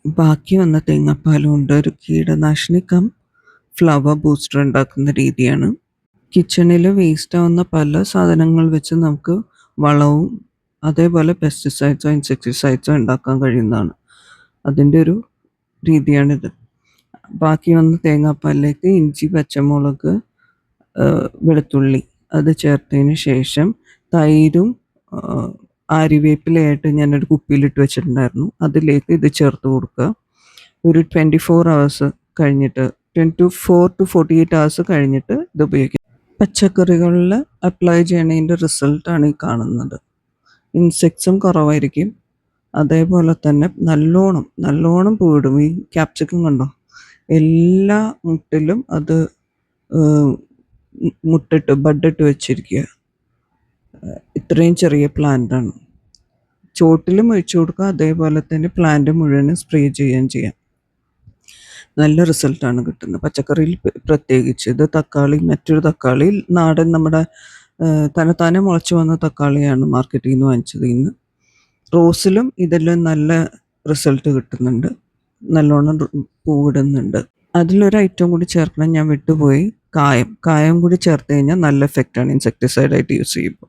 ബാക്കി വന്ന തേങ്ങാപ്പാൽ കൊണ്ട് ഒരു കീടനാശിനി കം ഫ്ലവർ ബൂസ്റ്റർ ഉണ്ടാക്കുന്ന രീതിയാണ്. കിച്ചണിൽ വേസ്റ്റ് ആവുന്ന പല സാധനങ്ങൾ വെച്ച് നമുക്ക് വളവും അതേപോലെ പെസ്റ്റിസൈഡ്സോ ഇൻസെക്ടിസൈഡ്സോ ഉണ്ടാക്കാൻ കഴിയുന്നതാണ്. അതിൻ്റെ ഒരു രീതിയാണിത്. ബാക്കി വന്ന തേങ്ങാപ്പാലിലേക്ക് ഇഞ്ചി, പച്ചമുളക്, വെളുത്തുള്ളി അത് ചേർത്തതിന് ശേഷം തൈരും ആര്യവേപ്പിലയായിട്ട് ഞാനൊരു കുപ്പിയിലിട്ട് വെച്ചിട്ടുണ്ടായിരുന്നു. അതിലേക്ക് ഇത് ചേർത്ത് കൊടുക്കുക. ഒരു 24 hours കഴിഞ്ഞിട്ട് 24 to 48 hours കഴിഞ്ഞിട്ട് ഇത് ഉപയോഗിക്കാം. പച്ചക്കറികളിൽ അപ്ലൈ ചെയ്യണതിൻ്റെ റിസൾട്ടാണ് ഈ കാണുന്നത്. ഇൻസെക്ട്സും കുറവായിരിക്കും. അതേപോലെ തന്നെ നല്ലോണം പൂവിടും. ഈ ക്യാപ്സിക്കം കണ്ടോ, എല്ലാ മുട്ടിലും അത് ബഡിട്ട് വെച്ചിരിക്കുക. ഇത്രയും ചെറിയ പ്ലാന്റാണ്. ചോട്ടിലും ഒഴിച്ചു കൊടുക്കുക, അതേപോലെ തന്നെ പ്ലാന്റ് മുഴുവനും സ്പ്രേ ചെയ്യാൻ ചെയ്യാം. നല്ല റിസൾട്ടാണ് കിട്ടുന്നത്. പച്ചക്കറിയിൽ പ്രത്യേകിച്ച്. ഇത് മറ്റൊരു തക്കാളി നാടൻ നമ്മുടെ തന്നെത്താനെ മുളച്ചു വന്ന തക്കാളിയാണ് മാർക്കറ്റിൽ നിന്ന് വാങ്ങിച്ചത്. ഇന്ന് റോസിലും ഇതെല്ലാം നല്ല റിസൾട്ട് കിട്ടുന്നുണ്ട്, നല്ലോണം പൂവിടുന്നുണ്ട്. അതിലൊരു ഐറ്റം കൂടി ചേർക്കണം, ഞാൻ വിട്ടുപോയി. കായം കൂടി ചേർത്ത് കഴിഞ്ഞാൽ നല്ല എഫക്റ്റാണ് ഇൻസെക്ടിസൈഡായിട്ട് യൂസ് ചെയ്യുമ്പോൾ.